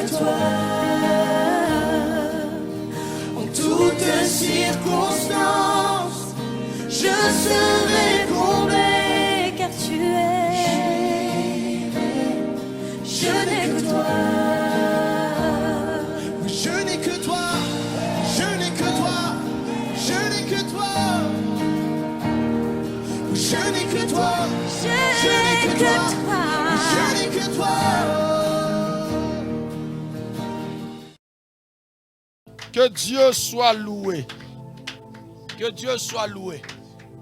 que toi. En toutes circonstances, je serai comblé car tu es. Je n'ai que toi. Je n'ai que toi, je n'ai que toi, je n'ai que toi. Je n'ai que toi, Je n'ai que toi. je n'ai que toi. Que Dieu soit loué. Que Dieu soit loué.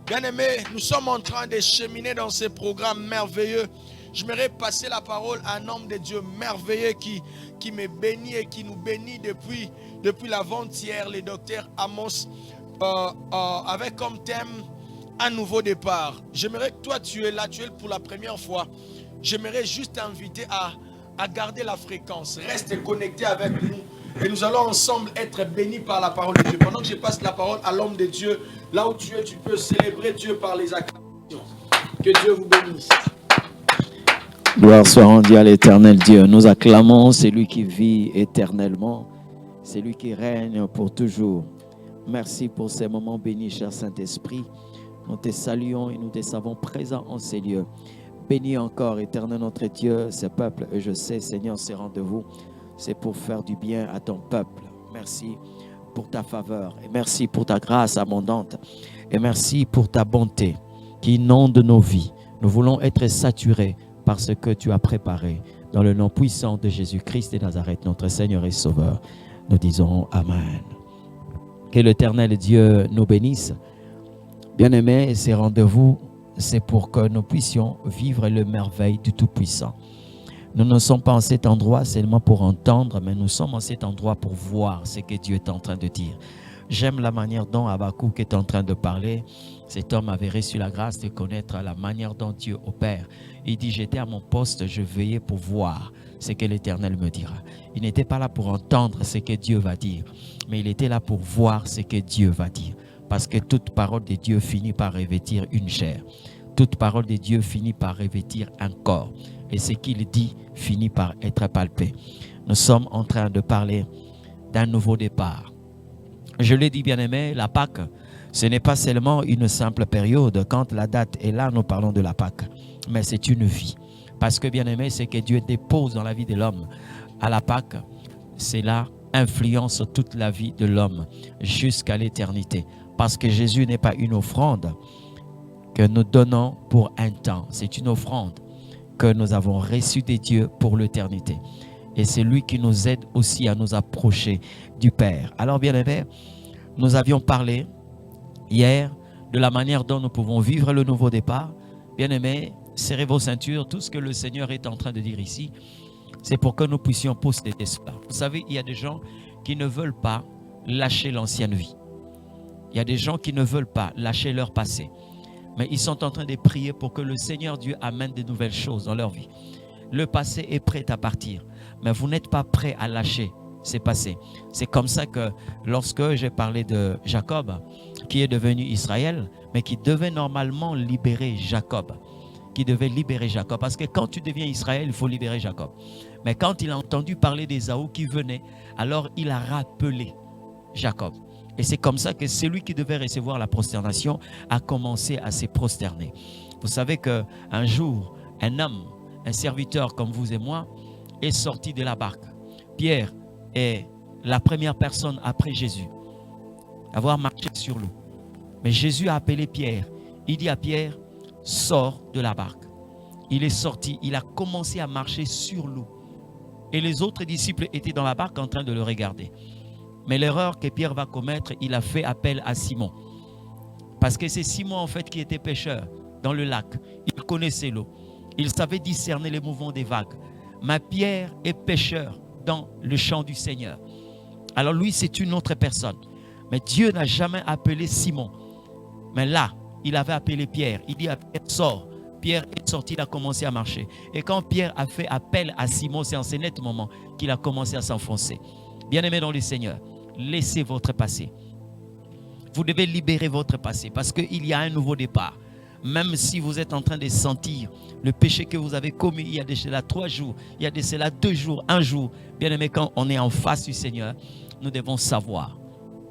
Bien-aimés, nous sommes en train de cheminer dans ces programmes merveilleux. J'aimerais passer la parole à un homme de Dieu merveilleux qui me bénit et qui nous bénit depuis l'avant-hier, le docteur Amos, avec comme thème un nouveau départ. J'aimerais que toi, tu es là, tu es pour la première fois. J'aimerais juste t'inviter à garder la fréquence. Reste connecté avec nous. Et nous allons ensemble être bénis par la parole de Dieu. Pendant que je passe la parole à l'homme de Dieu, là où tu es, tu peux célébrer Dieu par les acclamations. Que Dieu vous bénisse. Gloire soit rendue à l'éternel Dieu. Nous acclamons celui qui vit éternellement, celui qui règne pour toujours. Merci pour ces moments bénis, cher Saint-Esprit. Nous te saluons et nous te savons présent en ces lieux. Bénis encore, éternel notre Dieu, ce peuple. Et je sais, Seigneur, ces rendez-vous, c'est pour faire du bien à ton peuple. Merci pour ta faveur et merci pour ta grâce abondante et merci pour ta bonté qui inonde nos vies. Nous voulons être saturés par ce que tu as préparé. Dans le nom puissant de Jésus-Christ de Nazareth, notre Seigneur et Sauveur, nous disons Amen. Que l'Éternel Dieu nous bénisse. Bien-aimés, ces rendez-vous, c'est pour que nous puissions vivre le merveille du Tout-Puissant. Nous ne sommes pas en cet endroit seulement pour entendre, mais nous sommes en cet endroit pour voir ce que Dieu est en train de dire. J'aime la manière dont Habakkuk est en train de parler. Cet homme avait reçu la grâce de connaître la manière dont Dieu opère. Il dit, j'étais à mon poste, je veillais pour voir ce que l'Éternel me dira. Il n'était pas là pour entendre ce que Dieu va dire, mais il était là pour voir ce que Dieu va dire. Parce que toute parole de Dieu finit par revêtir une chair. Toute parole de Dieu finit par revêtir un corps. Et ce qu'il dit finit par être palpé. Nous sommes en train de parler d'un nouveau départ. Je l'ai dit, bien-aimé, la Pâque, ce n'est pas seulement une simple période. Quand la date est là, nous parlons de la Pâque. Mais c'est une vie. Parce que, bien-aimé, ce que Dieu dépose dans la vie de l'homme à la Pâque, cela influence toute la vie de l'homme jusqu'à l'éternité. Parce que Jésus n'est pas une offrande que nous donnons pour un temps. C'est une offrande que nous avons reçue de Dieu pour l'éternité. Et c'est lui qui nous aide aussi à nous approcher du Père. Alors, bien-aimés, nous avions parlé hier de la manière dont nous pouvons vivre le nouveau départ. Bien-aimés, serrez vos ceintures. Tout ce que le Seigneur est en train de dire ici, c'est pour que nous puissions posséder cela. Vous savez, il y a des gens qui ne veulent pas lâcher l'ancienne vie. Il y a des gens qui ne veulent pas lâcher leur passé. Mais ils sont en train de prier pour que le Seigneur Dieu amène de nouvelles choses dans leur vie. Le passé est prêt à partir, mais vous n'êtes pas prêt à lâcher ces passés. C'est comme ça que lorsque j'ai parlé de Jacob, qui est devenu Israël, mais qui devait normalement libérer Jacob. Qui devait libérer Jacob. Parce que quand tu deviens Israël, il faut libérer Jacob. Mais quand il a entendu parler d'Ésaü qui venait, alors il a rappelé Jacob. Et c'est comme ça que celui qui devait recevoir la prosternation a commencé à se prosterner. Vous savez qu'un jour, un homme, un serviteur comme vous et moi, est sorti de la barque. Pierre est la première personne après Jésus à avoir marché sur l'eau. Mais Jésus a appelé Pierre. Il dit à Pierre, sors de la barque. Il est sorti, il a commencé à marcher sur l'eau. Et les autres disciples étaient dans la barque en train de le regarder. Mais l'erreur que Pierre va commettre, il a fait appel à Simon. Parce que c'est Simon en fait qui était pêcheur dans le lac. Il connaissait l'eau. Il savait discerner les mouvements des vagues. Mais Pierre est pêcheur dans le champ du Seigneur. Alors lui, c'est une autre personne. Mais Dieu n'a jamais appelé Simon. Mais là, il avait appelé Pierre. Il dit à Pierre, sors. Pierre est sorti, il a commencé à marcher. Et quand Pierre a fait appel à Simon, c'est en ce net moment qu'il a commencé à s'enfoncer. Bien-aimés dans le Seigneur, laissez votre passé. Vous devez libérer votre passé parce qu'il y a un nouveau départ. Même si vous êtes en train de sentir le péché que vous avez commis il y a de cela 3 jours, il y a de cela 2 jours, 1 jour. Bien aimé, quand on est en face du Seigneur, nous devons savoir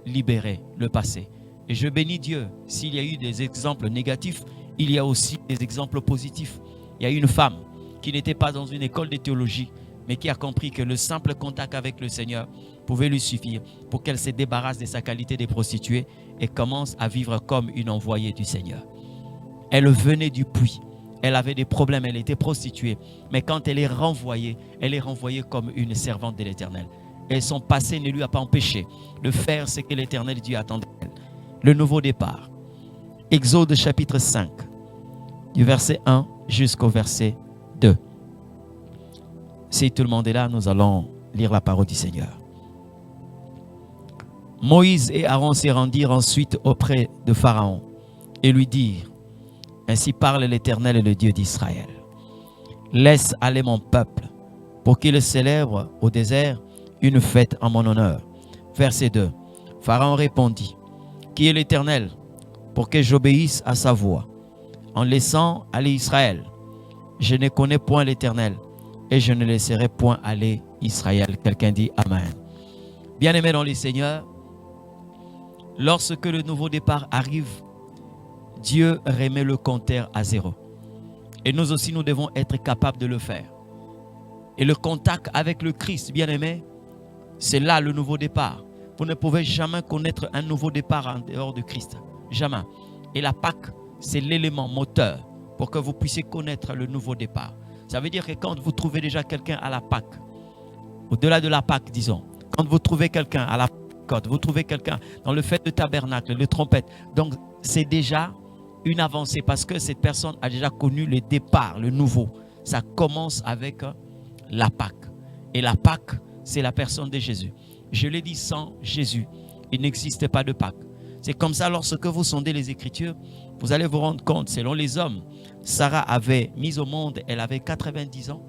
libérer le passé. Et je bénis Dieu. S'il y a eu des exemples négatifs, il y a aussi des exemples positifs. Il y a une femme qui n'était pas dans une école de théologie, mais qui a compris que le simple contact avec le Seigneur pouvait lui suffire pour qu'elle se débarrasse de sa qualité de prostituée et commence à vivre comme une envoyée du Seigneur. Elle venait du puits. Elle avait des problèmes, elle était prostituée. Mais quand elle est renvoyée comme une servante de l'Éternel. Et son passé ne lui a pas empêché de faire ce que l'Éternel Dieu attendait d'elle. Le nouveau départ. Exode chapitre 5, du verset 1 jusqu'au verset 2. Si tout le monde est là, nous allons lire la parole du Seigneur. Moïse et Aaron se rendirent ensuite auprès de Pharaon et lui dirent: ainsi parle l'Éternel, le Dieu d'Israël. Laisse aller mon peuple pour qu'il célèbre au désert une fête en mon honneur. Verset 2. Pharaon répondit: qui est l'Éternel pour que j'obéisse à sa voix en laissant aller Israël? Je ne connais point l'Éternel et je ne laisserai point aller Israël. Quelqu'un dit Amen. Bien-aimés dans le Seigneur, lorsque le nouveau départ arrive, Dieu remet le compteur à 0. Et nous aussi, nous devons être capables de le faire. Et le contact avec le Christ, bien-aimé, c'est là le nouveau départ. Vous ne pouvez jamais connaître un nouveau départ en dehors de Christ. Jamais. Et la Pâque, c'est l'élément moteur pour que vous puissiez connaître le nouveau départ. Ça veut dire que quand vous trouvez déjà quelqu'un à la Pâque, au-delà de la Pâque, disons, quand vous trouvez quelqu'un à la Pentecôte, vous trouvez quelqu'un dans le fête de tabernacle, le trompette, donc c'est déjà une avancée parce que cette personne a déjà connu le départ, le nouveau. Ça commence avec la Pâque. Et la Pâque, c'est la personne de Jésus. Je l'ai dit, sans Jésus, il n'existe pas de Pâque. C'est comme ça, lorsque vous sondez les Écritures, vous allez vous rendre compte, selon les hommes, Sarah avait mis au monde, elle avait 90 ans.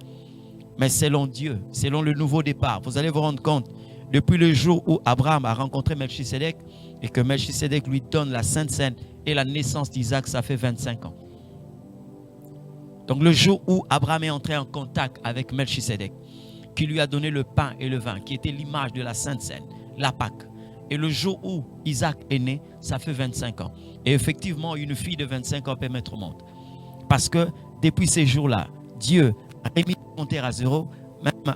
Mais selon Dieu, selon le nouveau départ, vous allez vous rendre compte, depuis le jour où Abraham a rencontré Melchisédek et que Melchisédek lui donne la Sainte Seine et la naissance d'Isaac, ça fait 25 ans. Donc le jour où Abraham est entré en contact avec Melchisédek, qui lui a donné le pain et le vin, qui était l'image de la Sainte Seine, la Pâque. Et le jour où Isaac est né, ça fait 25 ans. Et effectivement, une fille de 25 ans peut mettre au monde. Parce que depuis ces jours-là, Dieu a remis le compteur à 0. Même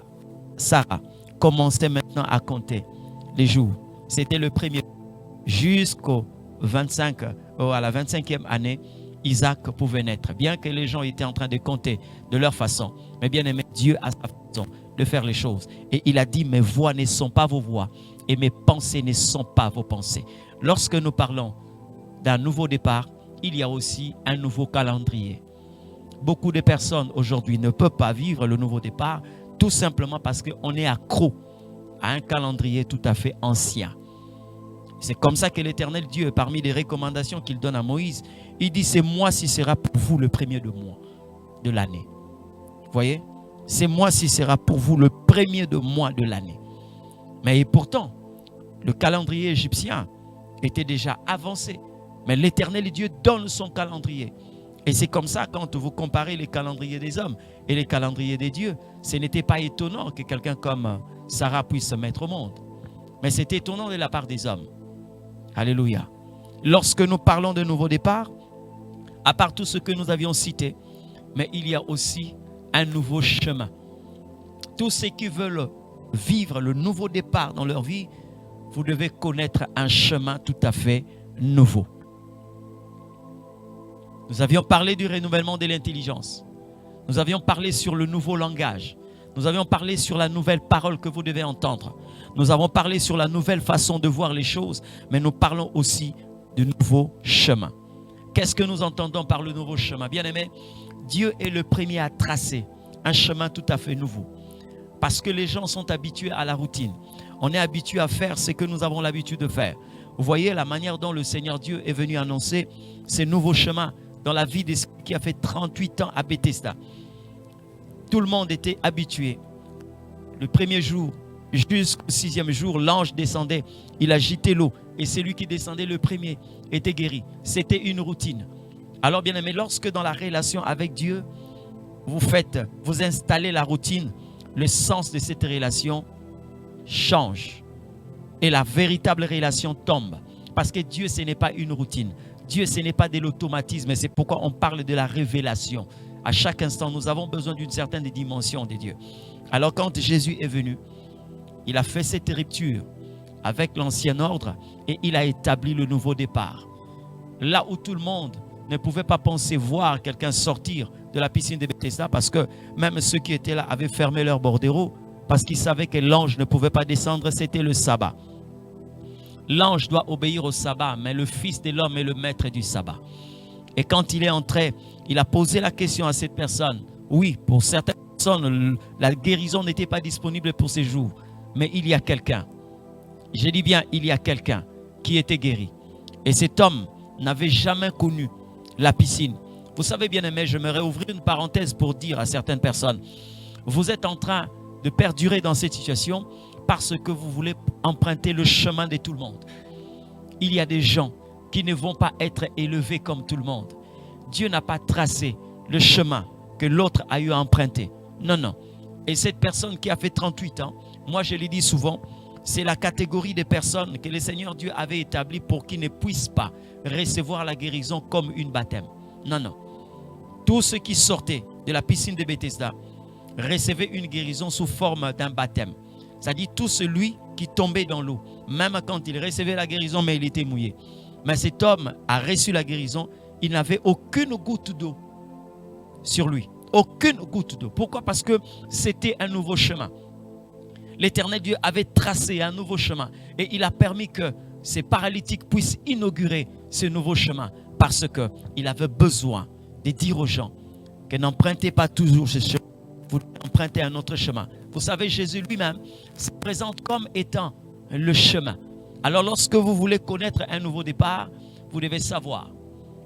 Sarah commençait maintenant à compter les jours. C'était le premier. Jusqu'au 25, à la 25e année, Isaac pouvait naître. Bien que les gens étaient en train de compter de leur façon. Mais bien aimé, Dieu a sa façon de faire les choses. Et il a dit, mes voix ne sont pas vos voix et mes pensées ne sont pas vos pensées. Lorsque nous parlons d'un nouveau départ, il y a aussi un nouveau calendrier. Beaucoup de personnes aujourd'hui ne peuvent pas vivre le nouveau départ tout simplement parce qu'on est accro à un calendrier tout à fait ancien. C'est comme ça que l'Éternel Dieu, parmi les recommandations qu'il donne à Moïse, il dit, c'est mois-ci sera pour vous le premier de mois de l'année. Vous voyez? C'est mois-ci sera pour vous le premier de mois de l'année. Mais et pourtant, le calendrier égyptien était déjà avancé. Mais l'Éternel Dieu donne son calendrier. Et c'est comme ça, quand vous comparez les calendriers des hommes et les calendriers des dieux, ce n'était pas étonnant que quelqu'un comme Sarah puisse se mettre au monde. Mais c'est étonnant de la part des hommes. Alléluia. Lorsque nous parlons de nouveau départ, à part tout ce que nous avions cité, mais il y a aussi un nouveau chemin. Tous ceux qui veulent vivre le nouveau départ dans leur vie, vous devez connaître un chemin tout à fait nouveau. Nous avions parlé du renouvellement de l'intelligence. Nous avions parlé sur le nouveau langage. Nous avions parlé sur la nouvelle parole que vous devez entendre. Nous avons parlé sur la nouvelle façon de voir les choses, mais nous parlons aussi du nouveau chemin. Qu'est-ce que nous entendons par le nouveau chemin? Bien aimé, Dieu est le premier à tracer un chemin tout à fait nouveau. Parce que les gens sont habitués à la routine. On est habitué à faire ce que nous avons l'habitude de faire. Vous voyez la manière dont le Seigneur Dieu est venu annoncer ces nouveaux chemins dans la vie de celui qui a fait 38 ans à Bethesda. Tout le monde était habitué. Le premier jour, jusqu'au 6e jour, l'ange descendait. Il agitait l'eau. Et celui qui descendait le premier était guéri. C'était une routine. Alors bien aimé, lorsque dans la relation avec Dieu, vous installez la routine, le sens de cette relation change. Et la véritable relation tombe. Parce que Dieu, ce n'est pas une routine. Dieu, ce n'est pas de l'automatisme. C'est pourquoi on parle de la révélation. À chaque instant, nous avons besoin d'une certaine dimension de Dieu. Alors quand Jésus est venu, il a fait cette rupture avec l'ancien ordre et il a établi le nouveau départ. Là où tout le monde ne pouvait pas penser voir quelqu'un sortir de la piscine de Bethesda, parce que même ceux qui étaient là avaient fermé leurs bordereaux parce qu'ils savaient que l'ange ne pouvait pas descendre, c'était le sabbat. L'ange doit obéir au sabbat, mais le Fils de l'homme est le maître du sabbat. Et quand il est entré, il a posé la question à cette personne. Oui, pour certaines personnes, la guérison n'était pas disponible pour ces jours, mais il y a quelqu'un. Je dis bien, il y a quelqu'un qui était guéri. Et cet homme n'avait jamais connu la piscine. Vous savez bien aimé, j'aimerais ouvrir une parenthèse pour dire à certaines personnes, vous êtes en train de perdurer dans cette situation parce que vous voulez emprunter le chemin de tout le monde. Il y a des gens qui ne vont pas être élevés comme tout le monde. Dieu n'a pas tracé le chemin que l'autre a eu à emprunter. Non, non. Et cette personne qui a fait 38 ans, moi je l'ai dit souvent, c'est la catégorie des personnes que le Seigneur Dieu avait établie pour qu'ils ne puissent pas recevoir la guérison comme une baptême. Non, non. Tous ceux qui sortaient de la piscine de Bethesda recevaient une guérison sous forme d'un baptême. C'est-à-dire tout celui qui tombait dans l'eau, même quand il recevait la guérison, mais il était mouillé. Mais cet homme a reçu la guérison, il n'avait aucune goutte d'eau sur lui. Aucune goutte d'eau. Pourquoi? Parce que c'était un nouveau chemin. L'Éternel Dieu avait tracé un nouveau chemin et il a permis que ces paralytiques puissent inaugurer ce nouveau chemin parce qu'il avait besoin de dire aux gens que n'empruntez pas toujours ce chemin, vous empruntez un autre chemin. Vous savez, Jésus lui-même se présente comme étant le chemin. Alors lorsque vous voulez connaître un nouveau départ, vous devez savoir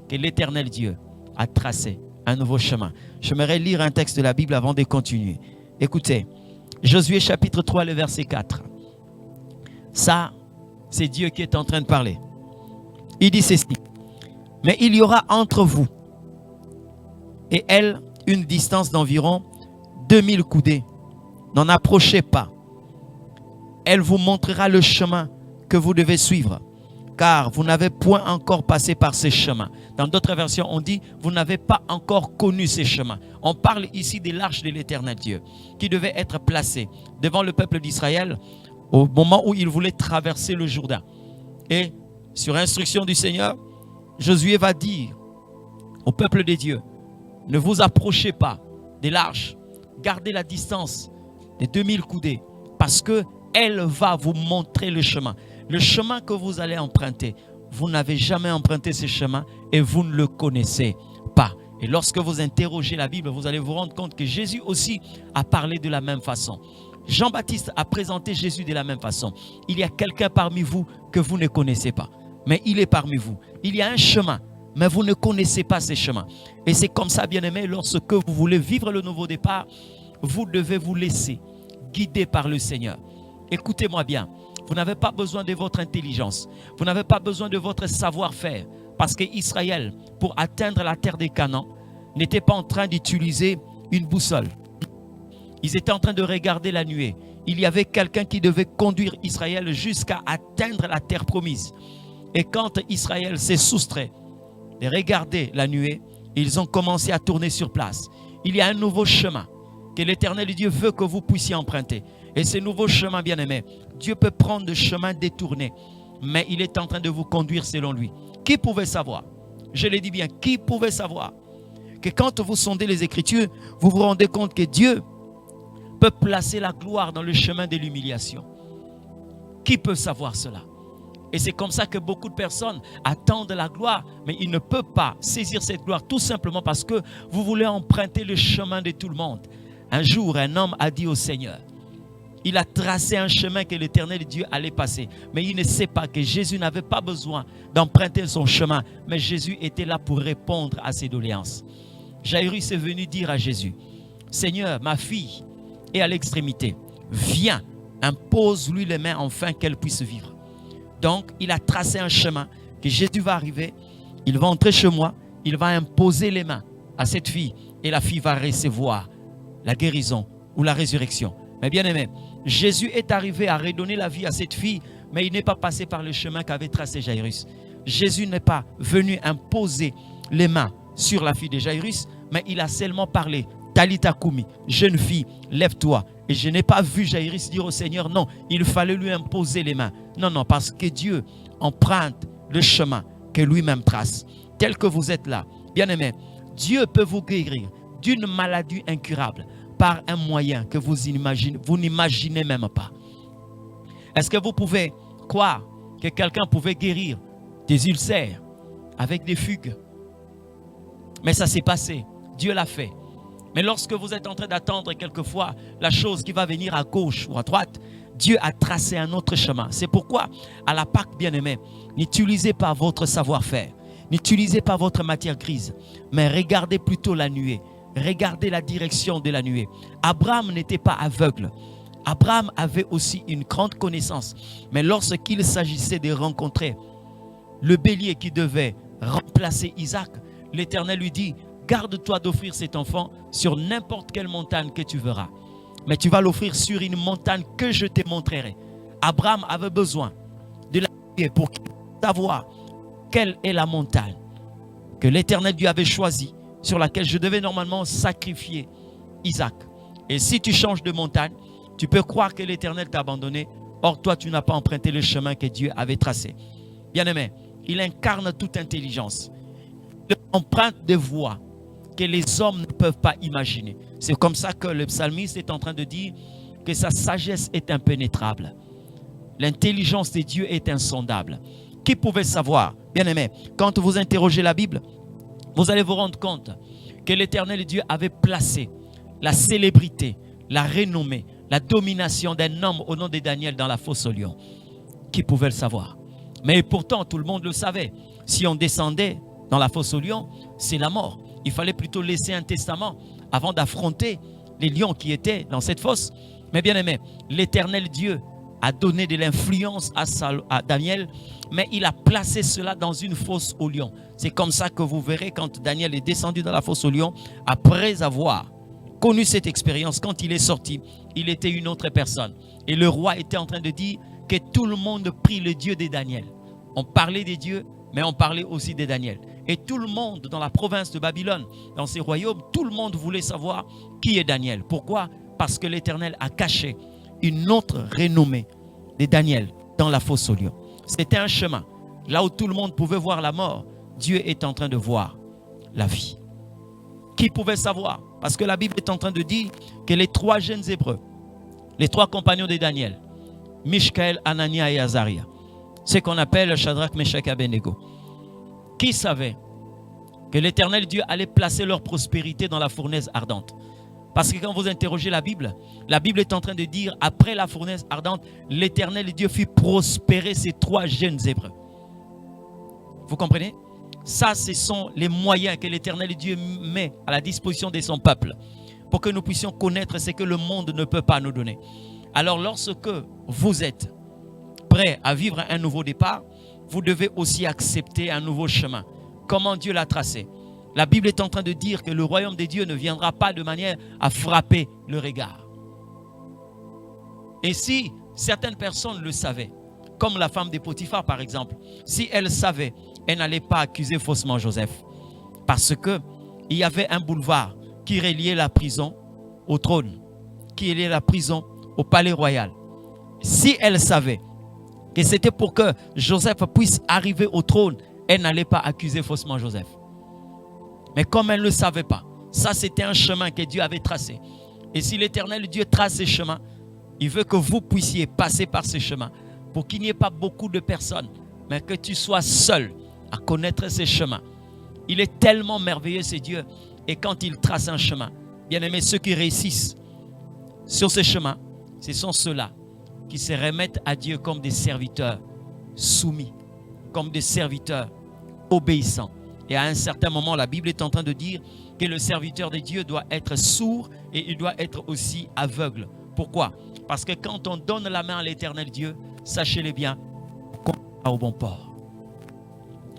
que l'Éternel Dieu a tracé un nouveau chemin. J'aimerais lire un texte de la Bible avant de continuer. Écoutez, Josué chapitre 3, le verset 4. Ça, c'est Dieu qui est en train de parler. Il dit ceci. Mais il y aura entre vous et elle une distance d'environ 2000 coudées. N'en approchez pas. Elle vous montrera le chemin que vous devez suivre, car vous n'avez point encore passé par ces chemins. Dans d'autres versions, on dit, vous n'avez pas encore connu ces chemins. On parle ici de l'arche de l'Éternel Dieu, qui devait être placée devant le peuple d'Israël au moment où il voulait traverser le Jourdain. Et sur instruction du Seigneur, Josué va dire au peuple de Dieu, ne vous approchez pas de l'arche, gardez la distance de 2000 coudées, parce qu'elle va vous montrer le chemin. Le chemin que vous allez emprunter, vous n'avez jamais emprunté ce chemin et vous ne le connaissez pas. Et lorsque vous interrogez la Bible, vous allez vous rendre compte que Jésus aussi a parlé de la même façon. Jean-Baptiste a présenté Jésus de la même façon. Il y a quelqu'un parmi vous que vous ne connaissez pas, mais il est parmi vous. Il y a un chemin, mais vous ne connaissez pas ce chemin. Et c'est comme ça, bien-aimé, lorsque vous voulez vivre le nouveau départ, vous devez vous laisser guider par le Seigneur. Écoutez-moi bien. Vous n'avez pas besoin de votre intelligence. Vous n'avez pas besoin de votre savoir-faire. Parce qu'Israël, pour atteindre la terre des Canaan, n'était pas en train d'utiliser une boussole. Ils étaient en train de regarder la nuée. Il y avait quelqu'un qui devait conduire Israël jusqu'à atteindre la terre promise. Et quand Israël s'est soustrait de regarder la nuée, ils ont commencé à tourner sur place. Il y a un nouveau chemin que l'Éternel Dieu veut que vous puissiez emprunter. Et ce nouveau chemin, bien-aimé, Dieu peut prendre des chemins détournés, mais il est en train de vous conduire selon lui. Qui pouvait savoir? Je le dis bien, qui pouvait savoir que quand vous sondez les Écritures, vous vous rendez compte que Dieu peut placer la gloire dans le chemin de l'humiliation? Qui peut savoir cela? Et c'est comme ça que beaucoup de personnes attendent la gloire, mais ils ne peuvent pas saisir cette gloire tout simplement parce que vous voulez emprunter le chemin de tout le monde. Un jour, un homme a dit au Seigneur, il a tracé un chemin que l'Éternel Dieu allait passer. Mais il ne sait pas que Jésus n'avait pas besoin d'emprunter son chemin. Mais Jésus était là pour répondre à ses doléances. Jairus est venu dire à Jésus, Seigneur, ma fille est à l'extrémité. Viens, impose-lui les mains afin qu'elle puisse vivre. Donc, il a tracé un chemin que Jésus va arriver. Il va entrer chez moi. il va imposer les mains à cette fille et la fille va recevoir la guérison ou la résurrection. Mais bien aimé, Jésus est arrivé à redonner la vie à cette fille, mais il n'est pas passé par le chemin qu'avait tracé Jairus. Jésus n'est pas venu imposer les mains sur la fille de Jairus, mais il a seulement parlé. Talita Koumi, jeune fille, lève-toi. Et je n'ai pas vu Jairus dire au Seigneur, non, il fallait lui imposer les mains. Non, non, parce que Dieu emprunte le chemin que lui-même trace. Tel que vous êtes là, bien aimé, Dieu peut vous guérir d'une maladie incurable par un moyen que vous n'imaginez même pas. Est-ce que vous pouvez croire que quelqu'un pouvait guérir des ulcères avec des fugues? Mais ça s'est passé, Dieu l'a fait. Mais lorsque vous êtes en train d'attendre quelquefois la chose qui va venir à gauche ou à droite, Dieu a tracé un autre chemin. C'est pourquoi, à la Pâque, bien-aimé, n'utilisez pas votre savoir-faire, n'utilisez pas votre matière grise, mais regardez plutôt la nuée. Regardez la direction de la nuée. Abraham n'était pas aveugle. Abraham avait aussi une grande connaissance. Mais lorsqu'il s'agissait de rencontrer le bélier qui devait remplacer Isaac, l'Éternel lui dit, garde-toi d'offrir cet enfant sur n'importe quelle montagne que tu verras. Mais tu vas l'offrir sur une montagne que je te montrerai. Abraham avait besoin de la nuée pour savoir quelle est la montagne que l'Éternel Dieu avait choisie, sur laquelle je devais normalement sacrifier Isaac. Et si tu changes de montagne, tu peux croire que l'Éternel t'a abandonné. Or, toi, tu n'as pas emprunté le chemin que Dieu avait tracé. Bien-aimé, il incarne toute intelligence. Il emprunte des voies que les hommes ne peuvent pas imaginer. C'est comme ça que le psalmiste est en train de dire que sa sagesse est impénétrable. L'intelligence de Dieu est insondable. Qui pouvait savoir? Bien-aimé, quand vous interrogez la Bible, vous allez vous rendre compte que l'Éternel Dieu avait placé la célébrité, la renommée, la domination d'un homme au nom de Daniel dans la fosse aux lions. Qui pouvait le savoir? Mais pourtant, tout le monde le savait. Si on descendait dans la fosse aux lions, c'est la mort. Il fallait plutôt laisser un testament avant d'affronter les lions qui étaient dans cette fosse. Mais bien aimé, l'Éternel Dieu a donné de l'influence à Daniel, mais il a placé cela dans une fosse aux lions. C'est comme ça que vous verrez quand Daniel est descendu dans la fosse aux lions, après avoir connu cette expérience, quand il est sorti, il était une autre personne. Et le roi était en train de dire que tout le monde prie le Dieu de Daniel. On parlait des dieux, mais on parlait aussi de Daniel. Et tout le monde dans la province de Babylone, dans ces royaumes, tout le monde voulait savoir qui est Daniel. Pourquoi? Parce que l'Éternel a caché une autre renommée de Daniel dans la fosse aux lions. C'était un chemin. Là où tout le monde pouvait voir la mort, Dieu est en train de voir la vie. Qui pouvait savoir? Parce que la Bible est en train de dire que les trois jeunes Hébreux, les trois compagnons de Daniel, Mishkaël, Anania et Azaria, ce qu'on appelle Shadrach, Meshach et Abednego, qui savaient que l'Éternel Dieu allait placer leur prospérité dans la fournaise ardente? Parce que quand vous interrogez la Bible est en train de dire, après la fournaise ardente, l'Éternel Dieu fit prospérer ces trois jeunes Hébreux. Vous comprenez? Ça, ce sont les moyens que l'Éternel Dieu met à la disposition de son peuple pour que nous puissions connaître ce que le monde ne peut pas nous donner. Alors, lorsque vous êtes prêt à vivre un nouveau départ, vous devez aussi accepter un nouveau chemin. Comment Dieu l'a tracé? La Bible est en train de dire que le royaume de Dieu ne viendra pas de manière à frapper le regard. Et si certaines personnes le savaient, comme la femme de Potiphar par exemple, si elle savait, elle n'allait pas accuser faussement Joseph. Parce qu'il y avait un boulevard qui reliait la prison au trône, qui reliait la prison au palais royal. Si elle savait que c'était pour que Joseph puisse arriver au trône, elle n'allait pas accuser faussement Joseph. Mais comme elle ne le savait pas, ça c'était un chemin que Dieu avait tracé. Et si l'Éternel Dieu trace ce chemin, il veut que vous puissiez passer par ce chemin pour qu'il n'y ait pas beaucoup de personnes, mais que tu sois seul à connaître ce chemin. Il est tellement merveilleux ce Dieu. Et quand il trace un chemin, bien aimé, ceux qui réussissent sur ce chemin, ce sont ceux-là qui se remettent à Dieu comme des serviteurs soumis, comme des serviteurs obéissants. Et à un certain moment, la Bible est en train de dire que le serviteur de Dieu doit être sourd et il doit être aussi aveugle. Pourquoi? Parce que quand on donne la main à l'Éternel Dieu, sachez-le bien, on va au bon port.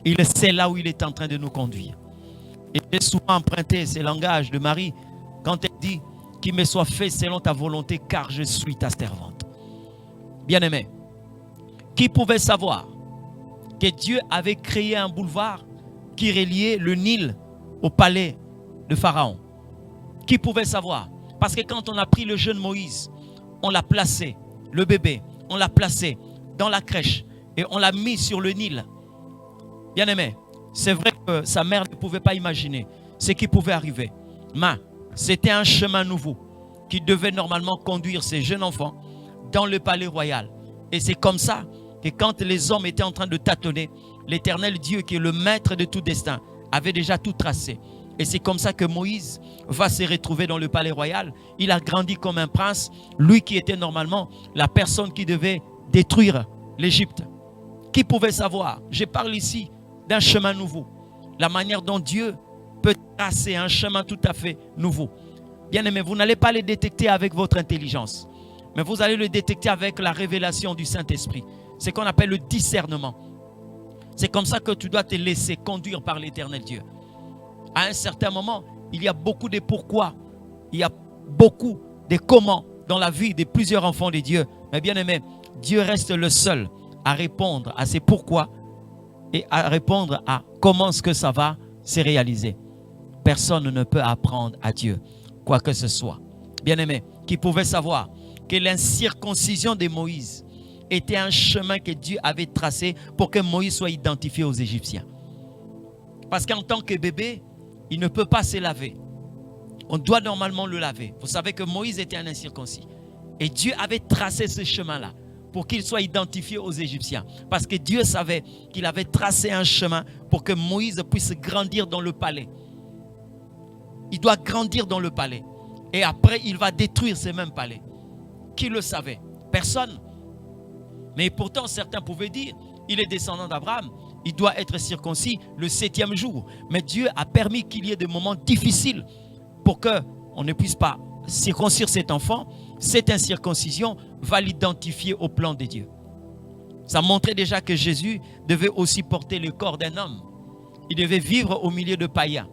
Il sait là où il est en train de nous conduire. Et j'ai souvent emprunté ces langages de Marie quand elle dit qu'il me soit fait selon ta volonté, car je suis ta servante. Bien-aimé, qui pouvait savoir que Dieu avait créé un boulevard qui reliait le Nil au palais de Pharaon? Qui pouvait savoir? Parce que quand on a pris le jeune Moïse, on l'a placé, le bébé, on l'a placé dans la crèche et on l'a mis sur le Nil. Bien-aimé, c'est vrai que sa mère ne pouvait pas imaginer ce qui pouvait arriver. Mais c'était un chemin nouveau qui devait normalement conduire ces jeunes enfants dans le palais royal. Et c'est comme ça que quand les hommes étaient en train de tâtonner, l'Éternel Dieu, qui est le maître de tout destin, avait déjà tout tracé. Et c'est comme ça que Moïse va se retrouver dans le palais royal. Il a grandi comme un prince, lui qui était normalement la personne qui devait détruire l'Égypte. Qui pouvait savoir? Je parle ici d'un chemin nouveau. La manière dont Dieu peut tracer un chemin tout à fait nouveau. Bien aimé, vous n'allez pas le détecter avec votre intelligence, mais vous allez le détecter avec la révélation du Saint-Esprit. C'est ce qu'on appelle le discernement. C'est comme ça que tu dois te laisser conduire par l'Éternel Dieu. À un certain moment, il y a beaucoup de pourquoi, il y a beaucoup de comment dans la vie de plusieurs enfants de Dieu. Mais bien aimé, Dieu reste le seul à répondre à ces pourquoi et à répondre à comment est-ce que ça va se réaliser. Personne ne peut apprendre à Dieu quoi que ce soit. Bien aimé, qui pouvait savoir que l'incirconcision de Moïse était un chemin que Dieu avait tracé pour que Moïse soit identifié aux Égyptiens. Parce qu'en tant que bébé, il ne peut pas se laver. On doit normalement le laver. Vous savez que Moïse était un incirconcis. Et Dieu avait tracé ce chemin-là pour qu'il soit identifié aux Égyptiens. Parce que Dieu savait qu'il avait tracé un chemin pour que Moïse puisse grandir dans le palais. Il doit grandir dans le palais. Et après, il va détruire ces mêmes palais. Qui le savait? Personne. Mais pourtant, certains pouvaient dire, il est descendant d'Abraham, il doit être circoncis le 7e jour. Mais Dieu a permis qu'il y ait des moments difficiles pour qu'on ne puisse pas circoncire cet enfant. Cette incirconcision va l'identifier au plan de Dieu. Ça montrait déjà que Jésus devait aussi porter le corps d'un homme. Il devait vivre au milieu de païens.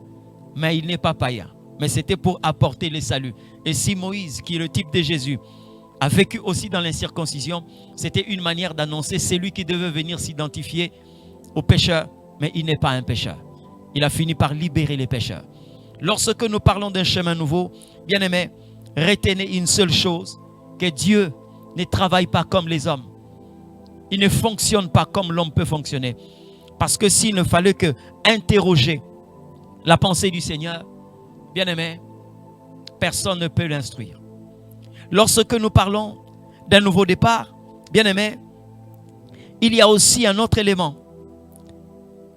Mais il n'est pas païen. Mais c'était pour apporter le salut. Et si Moïse, qui est le type de Jésus, a vécu aussi dans l'incirconcision, c'était une manière d'annoncer celui qui devait venir s'identifier aux pécheurs. Mais il n'est pas un pécheur. Il a fini par libérer les pécheurs. Lorsque nous parlons d'un chemin nouveau, bien aimé, retenez une seule chose, que Dieu ne travaille pas comme les hommes. Il ne fonctionne pas comme l'homme peut fonctionner. Parce que s'il ne fallait que interroger la pensée du Seigneur, bien aimé, personne ne peut l'instruire. Lorsque nous parlons d'un nouveau départ, bien aimé, il y a aussi un autre élément.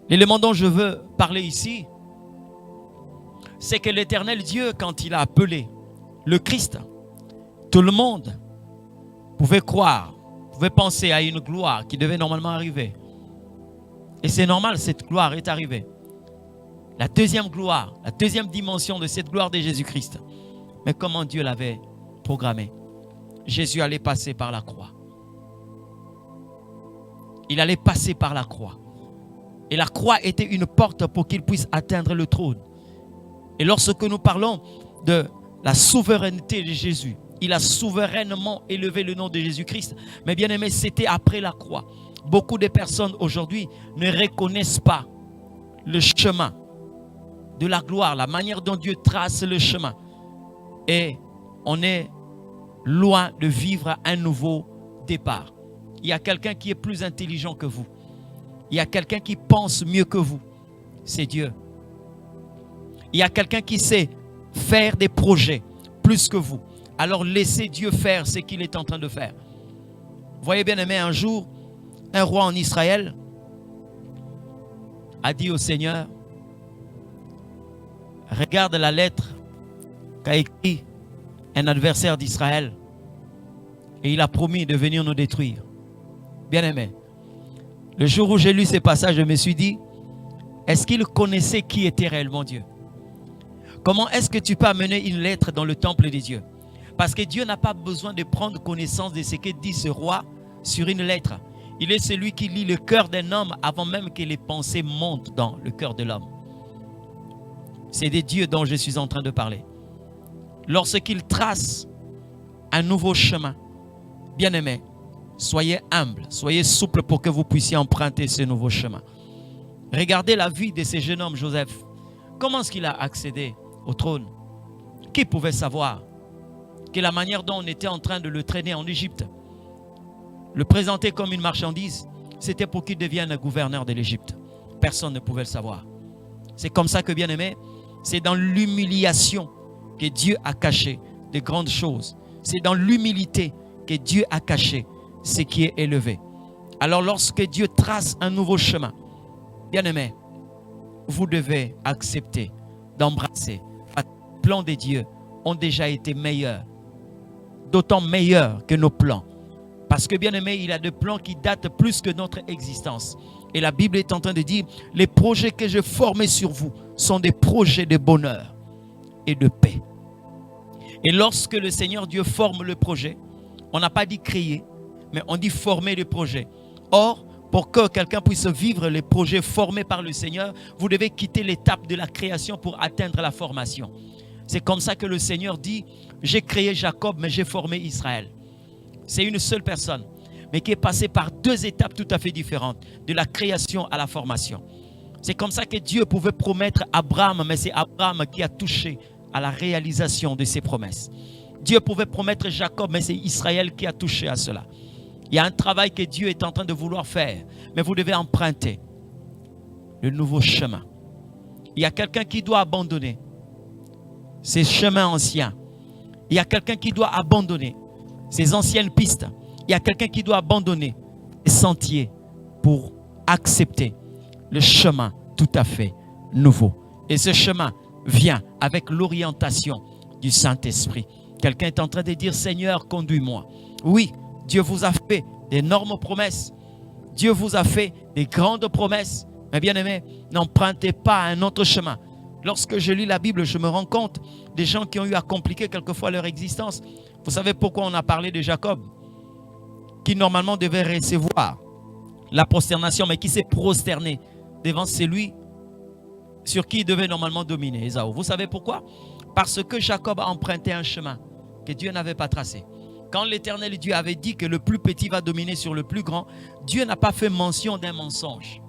L'élément dont je veux parler ici, c'est que l'Éternel Dieu, quand il a appelé le Christ, tout le monde pouvait croire, pouvait penser à une gloire qui devait normalement arriver. Et c'est normal, cette gloire est arrivée. La deuxième gloire, la deuxième dimension de cette gloire de Jésus-Christ. Mais comment Dieu l'avait programmé? Jésus allait passer par la croix. Il allait passer par la croix. Et la croix était une porte pour qu'il puisse atteindre le trône. Et lorsque nous parlons de la souveraineté de Jésus, il a souverainement élevé le nom de Jésus-Christ. Mais bien aimé, c'était après la croix. Beaucoup de personnes aujourd'hui ne reconnaissent pas le chemin de la gloire, la manière dont Dieu trace le chemin. Et on est loin de vivre un nouveau départ. Il y a quelqu'un qui est plus intelligent que vous. Il y a quelqu'un qui pense mieux que vous. C'est Dieu. Il y a quelqu'un qui sait faire des projets plus que vous. Alors laissez Dieu faire ce qu'il est en train de faire. Vous voyez bien aimé, un jour, un roi en Israël a dit au Seigneur, regarde la lettre qu'a écrit un adversaire d'Israël et il a promis de venir nous détruire. Bien aimé, le jour où j'ai lu ces passages, je me suis dit, est-ce qu'il connaissait qui était réellement Dieu? Comment est-ce que tu peux amener une lettre dans le temple de Dieu? Parce que Dieu n'a pas besoin de prendre connaissance de ce que dit ce roi sur une lettre. Il est celui qui lit le cœur d'un homme avant même que les pensées montent dans le cœur de l'homme. C'est des dieux dont je suis en train de parler. Lorsqu'il trace un nouveau chemin, bien-aimés, soyez humbles, soyez souples pour que vous puissiez emprunter ce nouveau chemin. Regardez la vie de ce jeune homme Joseph. Comment est-ce qu'il a accédé au trône? Qui pouvait savoir que la manière dont on était en train de le traîner en Égypte, le présenter comme une marchandise, c'était pour qu'il devienne gouverneur de l'Égypte? Personne ne pouvait le savoir. C'est comme ça que, bien-aimés, c'est dans l'humiliation que Dieu a caché de grandes choses. C'est dans l'humilité que Dieu a caché ce qui est élevé. Alors lorsque Dieu trace un nouveau chemin, bien-aimés, vous devez accepter d'embrasser. Les plans de Dieu ont déjà été meilleurs, d'autant meilleurs que nos plans. Parce que, bien-aimés, il y a des plans qui datent plus que notre existence. Et la Bible est en train de dire, les projets que j'ai formés sur vous sont des projets de bonheur et de paix. Et lorsque le Seigneur Dieu forme le projet, on n'a pas dit créer, mais on dit former le projet. Or, pour que quelqu'un puisse vivre les projets formés par le Seigneur, vous devez quitter l'étape de la création pour atteindre la formation. C'est comme ça que le Seigneur dit, j'ai créé Jacob, mais j'ai formé Israël. C'est une seule personne, mais qui est passée par deux étapes tout à fait différentes, de la création à la formation. C'est comme ça que Dieu pouvait promettre Abraham, mais c'est Abraham qui a touché à la réalisation de ses promesses. Dieu pouvait promettre Jacob, mais c'est Israël qui a touché à cela. Il y a un travail que Dieu est en train de vouloir faire, mais vous devez emprunter le nouveau chemin. Il y a quelqu'un qui doit abandonner ses chemins anciens. Il y a quelqu'un qui doit abandonner ses anciennes pistes. Il y a quelqu'un qui doit abandonner les sentiers pour accepter le chemin tout à fait nouveau. Et ce chemin vient avec l'orientation du Saint-Esprit. Quelqu'un est en train de dire, Seigneur, conduis-moi. Oui, Dieu vous a fait d'énormes promesses. Dieu vous a fait des grandes promesses. Mais bien aimé, n'empruntez pas un autre chemin. Lorsque je lis la Bible, je me rends compte des gens qui ont eu à compliquer quelquefois leur existence. Vous savez pourquoi on a parlé de Jacob, qui normalement devait recevoir la prosternation, mais qui s'est prosterné devant celui sur qui il devait normalement dominer, Ésaü. Vous savez pourquoi? Parce que Jacob a emprunté un chemin que Dieu n'avait pas tracé. Quand l'Éternel Dieu avait dit que le plus petit va dominer sur le plus grand, Dieu n'a pas fait mention d'un mensonge.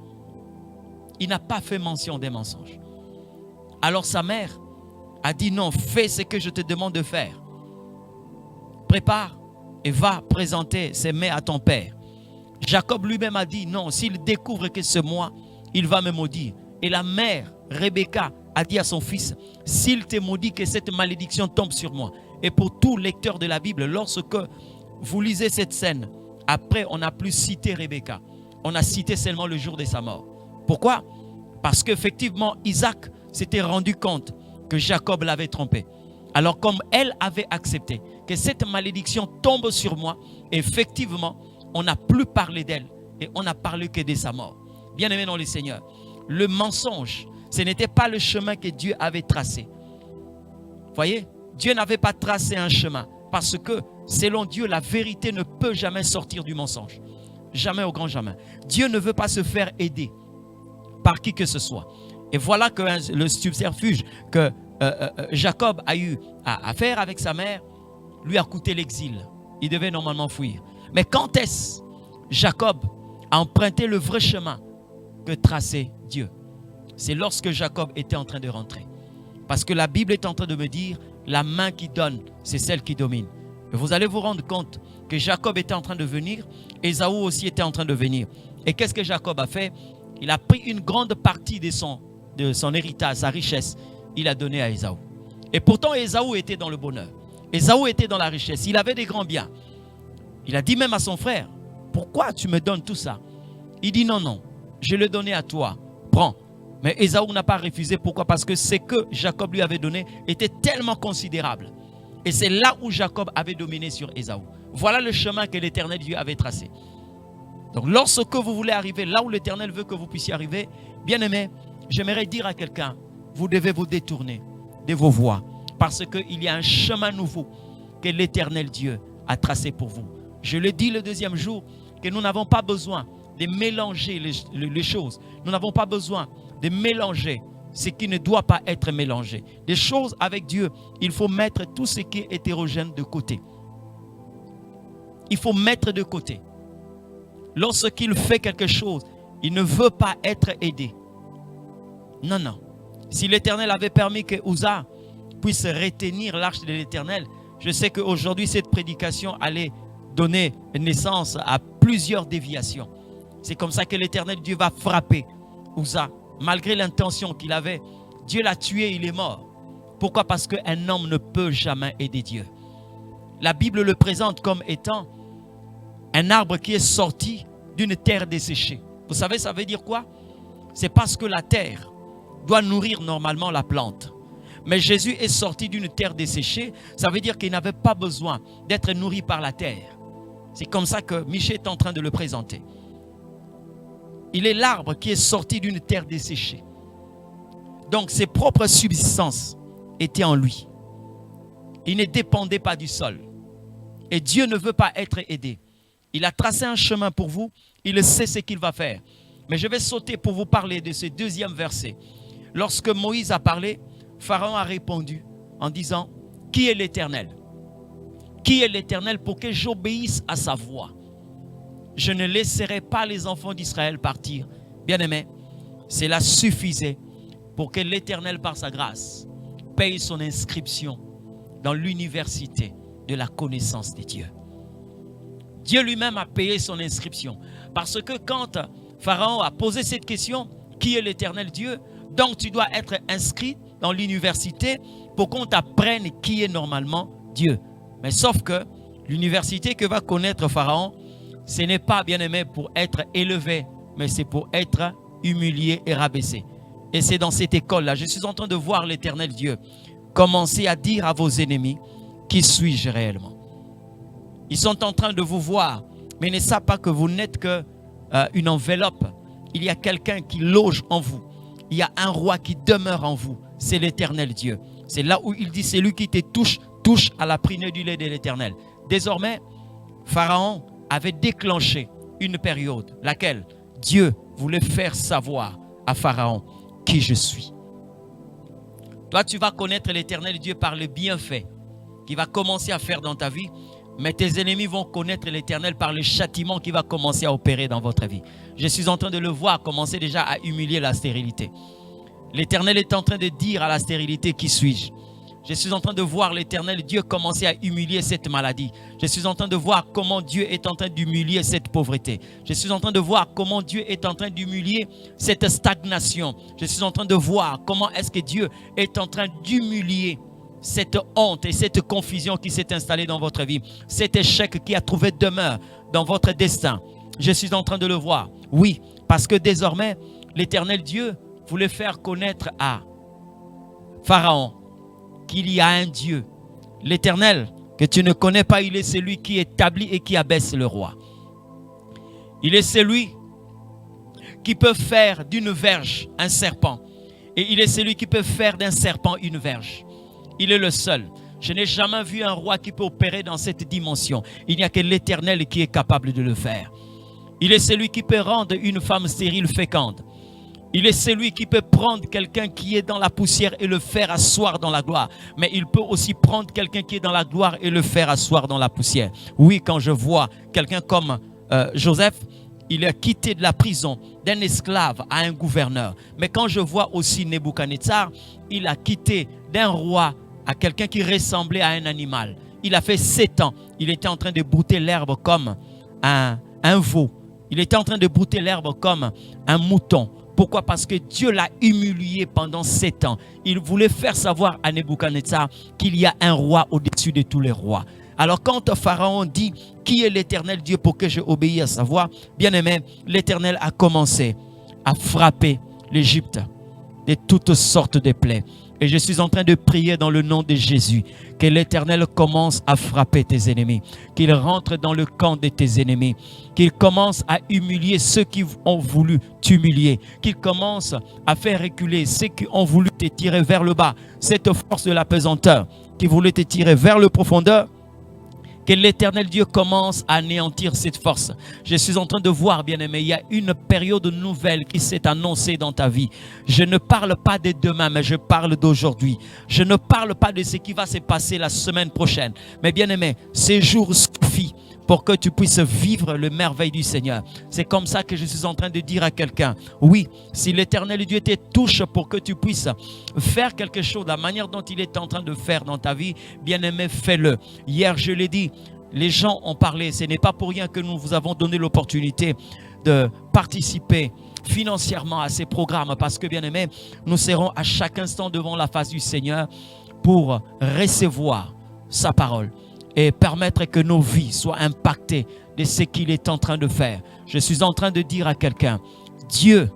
Il n'a pas fait mention d'un mensonge. Alors sa mère a dit non, fais ce que je te demande de faire. Prépare et va présenter ces mets à ton père. Jacob lui-même a dit non, s'il découvre que c'est moi, il va me maudire. Et la mère, Rebecca, a dit à son fils, s'il te maudit, que cette malédiction tombe sur moi. Et pour tout lecteur de la Bible, lorsque vous lisez cette scène, après on n'a plus cité Rebecca. On a cité seulement le jour de sa mort. Pourquoi? Parce qu'effectivement, Isaac s'était rendu compte que Jacob l'avait trompé. Alors comme elle avait accepté que cette malédiction tombe sur moi, effectivement, on n'a plus parlé d'elle et on n'a parlé que de sa mort. Bien aimé dans le Seigneur, le mensonge, ce n'était pas le chemin que Dieu avait tracé. Voyez, Dieu n'avait pas tracé un chemin parce que selon Dieu, la vérité ne peut jamais sortir du mensonge. Jamais au grand jamais. Dieu ne veut pas se faire aider par qui que ce soit. Et voilà que le subterfuge que Jacob a eu à faire avec sa mère lui a coûté l'exil. Il devait normalement fuir. Mais quand est-ce Jacob a emprunté le vrai chemin que traçait Dieu? C'est lorsque Jacob était en train de rentrer. Parce que la Bible est en train de me dire, la main qui donne, c'est celle qui domine. Et vous allez vous rendre compte que Jacob était en train de venir, Ésaü aussi était en train de venir. Et qu'est-ce que Jacob a fait? Il a pris une grande partie de son héritage, sa richesse, il a donné à Ésaü. Et pourtant Ésaü était dans le bonheur. Ésaü était dans la richesse, il avait des grands biens. Il a dit même à son frère, pourquoi tu me donnes tout ça? Il dit non, non, je l'ai donné à toi, prends. Mais Ésaü n'a pas refusé, pourquoi? Parce que ce que Jacob lui avait donné était tellement considérable. Et c'est là où Jacob avait dominé sur Ésaü. Voilà le chemin que l'Éternel Dieu avait tracé. Donc lorsque vous voulez arriver là où l'Éternel veut que vous puissiez arriver, bien aimé, j'aimerais dire à quelqu'un, vous devez vous détourner de vos voies. Parce qu'il y a un chemin nouveau que l'Éternel Dieu a tracé pour vous. Je le dis le deuxième jour, que nous n'avons pas besoin de mélanger les choses. Nous n'avons pas besoin de mélanger ce qui ne doit pas être mélangé. Des choses avec Dieu, il faut mettre tout ce qui est hétérogène de côté. Il faut mettre de côté. Lorsqu'il fait quelque chose, il ne veut pas être aidé. Non, non. Si l'Éternel avait permis que Uza puisse retenir l'arche de l'Éternel, je sais qu'aujourd'hui, cette prédication allait donner naissance à plusieurs déviations. C'est comme ça que l'Éternel Dieu va frapper Uza. Malgré l'intention qu'il avait, Dieu l'a tué, il est mort. Pourquoi? Parce qu'un homme ne peut jamais aider Dieu. La Bible le présente comme étant un arbre qui est sorti d'une terre desséchée. Vous savez, ça veut dire quoi? C'est parce que la terre doit nourrir normalement la plante. Mais Jésus est sorti d'une terre desséchée. Ça veut dire qu'il n'avait pas besoin d'être nourri par la terre. C'est comme ça que Michel est en train de le présenter. Il est l'arbre qui est sorti d'une terre desséchée. Donc ses propres subsistances étaient en lui. Il ne dépendait pas du sol. Et Dieu ne veut pas être aidé. Il a tracé un chemin pour vous. Il sait ce qu'il va faire. Mais je vais sauter pour vous parler de ce deuxième verset. Lorsque Moïse a parlé, Pharaon a répondu en disant: qui est l'Éternel? Qui est l'Éternel pour que j'obéisse à sa voix? Je ne laisserai pas les enfants d'Israël partir. Bien-aimés, cela suffisait pour que l'Éternel, par sa grâce, paye son inscription dans l'université de la connaissance de Dieu. Dieu lui-même a payé son inscription. Parce que quand Pharaon a posé cette question, qui est l'Éternel Dieu? Donc tu dois être inscrit dans l'université pour qu'on t'apprenne qui est normalement Dieu. Mais sauf que l'université que va connaître Pharaon, ce n'est pas, bien aimé, pour être élevé, mais c'est pour être humilié et rabaissé. Et c'est dans cette école-là, je suis en train de voir l'Éternel Dieu commencer à dire à vos ennemis: qui suis-je réellement? Ils sont en train de vous voir, mais ils ne savent pas que vous n'êtes qu'une enveloppe. Il y a quelqu'un qui loge en vous. Il y a un roi qui demeure en vous. C'est l'Éternel Dieu. C'est là où il dit: c'est lui qui te touche, touche à la prunelle du lait de l'Éternel. Désormais, Pharaon avait déclenché une période, laquelle Dieu voulait faire savoir à Pharaon qui je suis. Toi, tu vas connaître l'Éternel Dieu par le bienfait qu'il va commencer à faire dans ta vie, mais tes ennemis vont connaître l'Éternel par le châtiment qui va commencer à opérer dans votre vie. Je suis en train de le voir commencer déjà à humilier la stérilité. L'Éternel est en train de dire à la stérilité: qui suis-je? Je suis en train de voir l'Éternel Dieu commencer à humilier cette maladie. Je suis en train de voir comment Dieu est en train d'humilier cette pauvreté. Je suis en train de voir comment Dieu est en train d'humilier cette stagnation. Je suis en train de voir comment est-ce que Dieu est en train d'humilier cette honte et cette confusion qui s'est installée dans votre vie. Cet échec qui a trouvé demeure dans votre destin. Je suis en train de le voir. Oui, parce que désormais, l'Éternel Dieu voulait faire connaître à Pharaon qu'il y a un Dieu, l'Éternel, que tu ne connais pas. Il est celui qui établit et qui abaisse le roi. Il est celui qui peut faire d'une verge un serpent. Et il est celui qui peut faire d'un serpent une verge. Il est le seul. Je n'ai jamais vu un roi qui peut opérer dans cette dimension. Il n'y a que l'Éternel qui est capable de le faire. Il est celui qui peut rendre une femme stérile féconde. Il est celui qui peut prendre quelqu'un qui est dans la poussière et le faire asseoir dans la gloire. Mais il peut aussi prendre quelqu'un qui est dans la gloire et le faire asseoir dans la poussière. Oui, quand je vois quelqu'un comme Joseph, il a quitté de la prison d'un esclave à un gouverneur. Mais quand je vois aussi Nebuchadnezzar, il a quitté d'un roi à quelqu'un qui ressemblait à un animal. Il a fait 7 ans. Il était en train de brouter l'herbe comme un veau. Il était en train de brouter l'herbe comme un mouton. Pourquoi? Parce que Dieu l'a humilié pendant 7 ans. Il voulait faire savoir à Nebuchadnezzar qu'il y a un roi au-dessus de tous les rois. Alors quand Pharaon dit: qui est l'Éternel Dieu pour que je obéisse à sa voix? Bien aimé, l'Éternel a commencé à frapper l'Égypte de toutes sortes de plaies. Et je suis en train de prier dans le nom de Jésus que l'Éternel commence à frapper tes ennemis, qu'il rentre dans le camp de tes ennemis, qu'il commence à humilier ceux qui ont voulu t'humilier, qu'il commence à faire reculer ceux qui ont voulu te tirer vers le bas. Cette force de la pesanteur qui voulait te tirer vers le profondeur, Que l'Éternel Dieu commence à anéantir cette force. Je suis en train de voir, bien-aimé, il y a une période nouvelle qui s'est annoncée dans ta vie. Je ne parle pas de demain, mais je parle d'aujourd'hui. Je ne parle pas de ce qui va se passer la semaine prochaine. Mais bien-aimé, ces jours suffisent pour que tu puisses vivre le merveille du Seigneur. C'est comme ça que je suis en train de dire à quelqu'un, oui, si l'Éternel Dieu te touche pour que tu puisses faire quelque chose, la manière dont il est en train de faire dans ta vie, bien-aimé, fais-le. Hier, je l'ai dit, les gens ont parlé, ce n'est pas pour rien que nous vous avons donné l'opportunité de participer financièrement à ces programmes, parce que, bien-aimé, nous serons à chaque instant devant la face du Seigneur pour recevoir sa parole et permettre que nos vies soient impactées de ce qu'il est en train de faire. Je suis en train de dire à quelqu'un, Dieu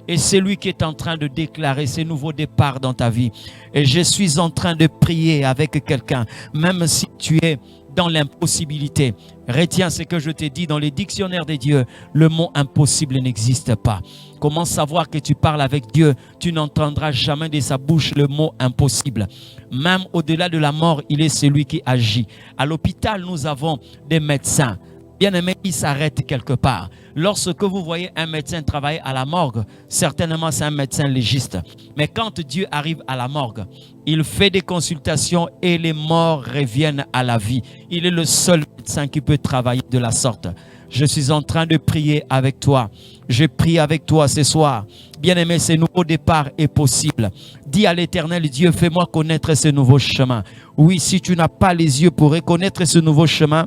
est celui qui est en train de déclarer ces nouveaux départs dans ta vie. Et je suis en train de prier avec quelqu'un, même si tu es dans l'impossibilité. Retiens ce que je t'ai dit dans les dictionnaires des dieux. Le mot impossible n'existe pas. Comment savoir que tu parles avec Dieu? Tu n'entendras jamais de sa bouche le mot impossible. Même au-delà de la mort, il est celui qui agit. À l'hôpital, nous avons des médecins. Bien-aimé, il s'arrête quelque part. Lorsque vous voyez un médecin travailler à la morgue, certainement c'est un médecin légiste. Mais quand Dieu arrive à la morgue, il fait des consultations et les morts reviennent à la vie. Il est le seul médecin qui peut travailler de la sorte. Je suis en train de prier avec toi. Je prie avec toi ce soir. Bien-aimé, ce nouveau départ est possible. Dis à l'Éternel Dieu, fais-moi connaître ce nouveau chemin. Oui, si tu n'as pas les yeux pour reconnaître ce nouveau chemin,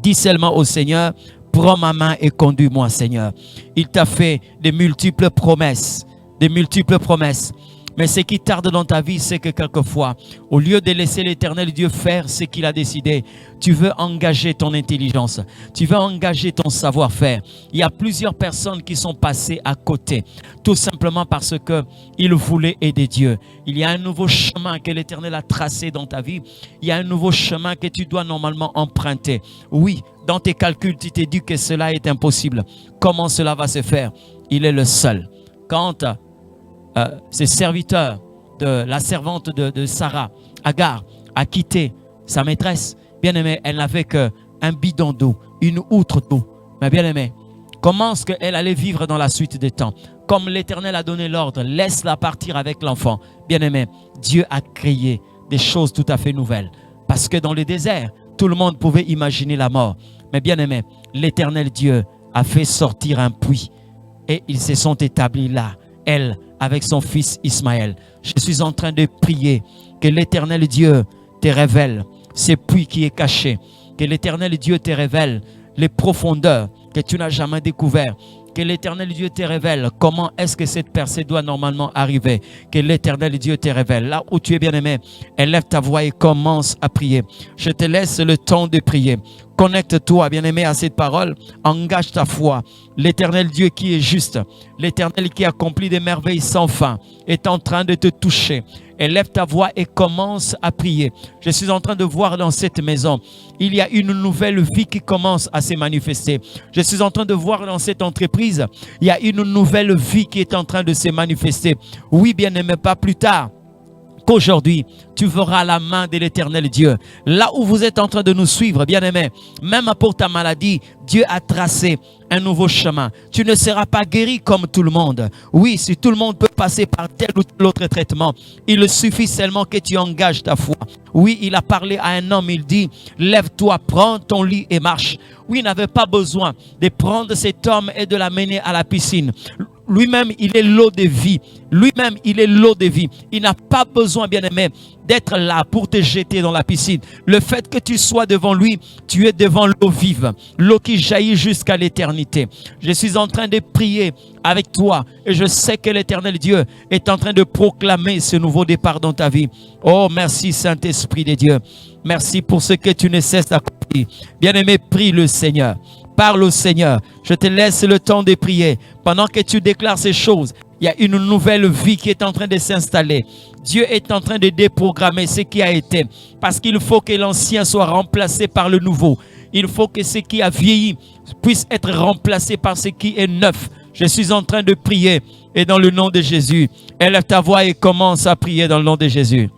dis seulement au Seigneur, prends ma main et conduis-moi, Seigneur. Il t'a fait de multiples promesses, Mais ce qui tarde dans ta vie, c'est que quelquefois, au lieu de laisser l'Éternel Dieu faire ce qu'il a décidé, tu veux engager ton intelligence, tu veux engager ton savoir-faire. Il y a plusieurs personnes qui sont passées à côté, tout simplement parce qu'ils voulaient aider Dieu. Il y a un nouveau chemin que l'Éternel a tracé dans ta vie. Il y a un nouveau chemin que tu dois normalement emprunter. Oui, dans tes calculs, tu t'es dit que cela est impossible. Comment cela va se faire? Il est le seul. Quand ce serviteur de la servante de Sarah, Agar, a quitté sa maîtresse, bien-aimé, elle n'avait qu'un bidon d'eau, une outre d'eau. Mais bien-aimé, comment est-ce qu'elle allait vivre dans la suite des temps? Comme l'Éternel a donné l'ordre, laisse-la partir avec l'enfant. Bien-aimé, Dieu a créé des choses tout à fait nouvelles. Parce que dans le désert, tout le monde pouvait imaginer la mort. Mais bien-aimé, l'Éternel Dieu a fait sortir un puits. Et ils se sont établis là, elle, avec son fils Ismaël. Je suis en train de prier que l'Éternel Dieu te révèle ce puits qui est caché. Que l'Éternel Dieu te révèle les profondeurs que tu n'as jamais découvertes. Que l'Éternel Dieu te révèle comment est-ce que cette percée doit normalement arriver. Que l'Éternel Dieu te révèle. Là où tu es bien-aimé, élève ta voix et commence à prier. Je te laisse le temps de prier. Connecte-toi, bien-aimé, à cette parole. Engage ta foi. L'Éternel Dieu qui est juste, l'Éternel qui accomplit des merveilles sans fin, est en train de te toucher. Élève ta voix et commence à prier. Je suis en train de voir dans cette maison, il y a une nouvelle vie qui commence à se manifester. Je suis en train de voir dans cette entreprise, il y a une nouvelle vie qui est en train de se manifester. Oui, bien-aimé, pas plus tard qu'aujourd'hui, tu verras la main de l'Éternel Dieu. Là où vous êtes en train de nous suivre, bien-aimé, même pour ta maladie, Dieu a tracé un nouveau chemin. Tu ne seras pas guéri comme tout le monde. Oui, si tout le monde peut passer par tel ou tel autre traitement, il suffit seulement que tu engages ta foi. Oui, il a parlé à un homme, il dit, lève-toi, prends ton lit et marche. Oui, il n'avait pas besoin de prendre cet homme et de l'amener à la piscine. Lui-même, il est l'eau de vie. Lui-même, il est l'eau de vie. Il n'a pas besoin, bien-aimé, d'être là pour te jeter dans la piscine. Le fait que tu sois devant lui, tu es devant l'eau vive. L'eau qui jaillit jusqu'à l'éternité. Je suis en train de prier avec toi et je sais que l'Éternel Dieu est en train de proclamer ce nouveau départ dans ta vie. Oh, merci Saint-Esprit de Dieu. Merci pour ce que tu ne cesses d'accomplir. Bien-aimé, prie le Seigneur. Parle au Seigneur. Je te laisse le temps de prier. Pendant que tu déclares ces choses, il y a une nouvelle vie qui est en train de s'installer. Dieu est en train de déprogrammer ce qui a été. Parce qu'il faut que l'ancien soit remplacé par le nouveau. Il faut que ce qui a vieilli puisse être remplacé par ce qui est neuf. Je suis en train de prier. Et dans le nom de Jésus, élève ta voix et commence à prier dans le nom de Jésus.